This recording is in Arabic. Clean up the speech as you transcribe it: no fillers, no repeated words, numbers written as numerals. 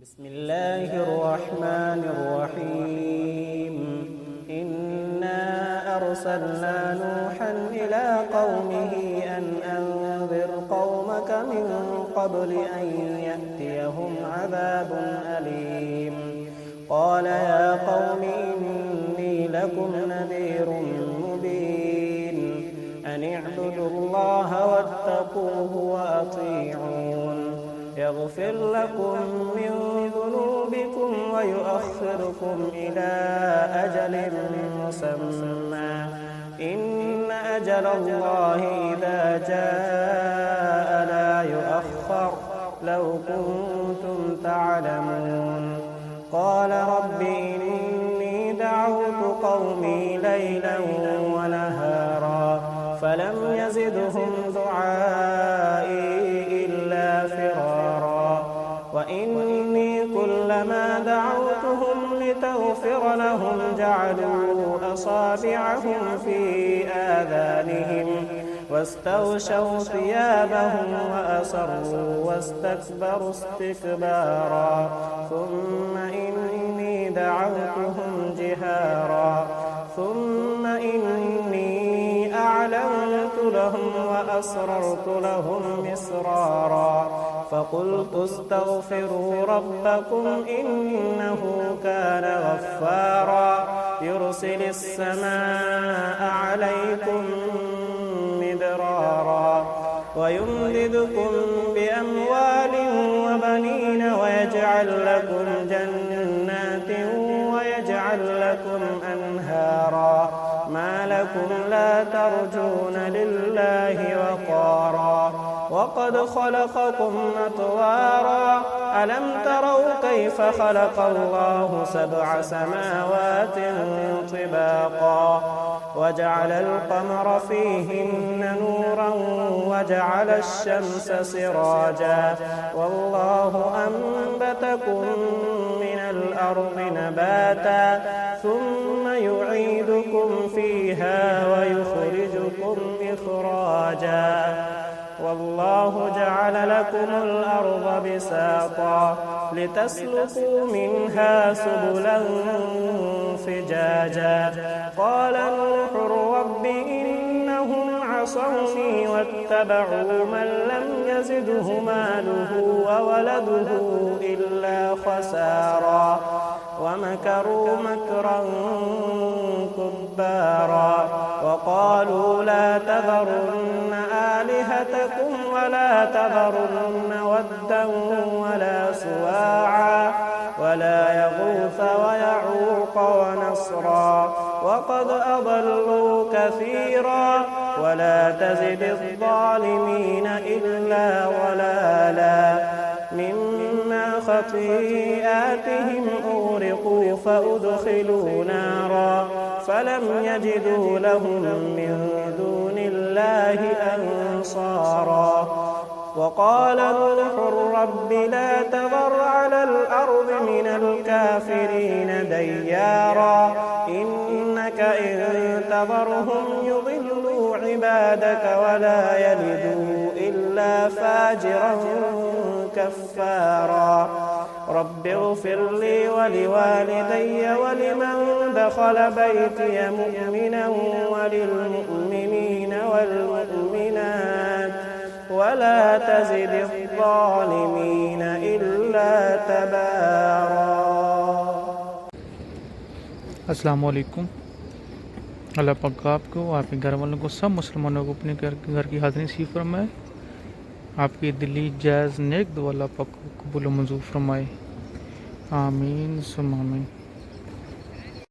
بسم الله الرحمن الرحيم. إنا أرسلنا نوحا إلى قومه أن أنذر قومك من قبل أن يأتيهم عذاب أليم. قال يا قوم إني لكم نذير مبين أن اعبدوا الله واتقوه وأطيعون يغفر لكم من ذنوبكم ويؤخركم إلى أجل مسمى إن أجل الله إذا جاء لا يؤخر لو كنتم تعلمون. قال رب إني دعوت قومي ليلا ونهارا فلم يزدهم دعائي إلا فرارا وإني كلما دعوتهم لتغفر لهم جعلوا أصابعهم في آذانهم واستغشوا ثيابهم وأصروا واستكبروا استكبارا ثم إني دعوتهم جهارا ثم إني أعلنت لهم وأسررت لهم إسرارا فقلت استغفروا ربكم إنه كان غفارا يرسل السماء عليكم مدرارا ويمددكم بأموال وبنين ويجعل لكم جنات ويجعل لكم أنهارا ما لكم لا ترجون لله وقارا وقد خلقكم أطوارا ألم تروا كيف خلق الله 7 سماوات طباقا وجعل القمر فيهن نورا وجعل الشمس سراجا والله أنبتكم من الأرض نباتا ثم يعيدكم فيها ويخرجكم إخراجا والله جعل لكم الأرض بساطا لتسلكوا منها سبلا فجاجا قال نوح رب إنهم عصوني واتبعوا من لم يزده ماله وولده إلا خسارا ومكروا مكرا كبارا وقالوا لا تذرن آلهتكم ولا تذرن ودا ولا سواعا ولا يغوث ويعوق ونصرا وقد أضلوا كثيرا ولا تزد الظالمين إلا ضلالا مما خطيئاتهم أغرقوا فأدخلوا نارا فلم يجدوا لهم من دون الله أنصارا وقال نوح رب لا تذر على الأرض من الكافرين ديارا إنك إن تذرهم يضلوا عبادك ولا يلدوا إلا فاجرا كفارا رب اغفر لي ولوالدي ولمن دخل بيتي مؤمنا وللمؤمنين والمؤمنات ولا تزد الظالمين إلا تبارا. अस्सलाम वालेकुम। अल्लाह पाक आपको, आपके घर वालों को, सब मुसलमानों को अपने घर की हाज़िरी नसीब फरमाए। आपकी दिली जायज़ नेक दुआ अल्लाह पाक कबूल मंजूर फरमाए। आमीन सुम्मा आमीन।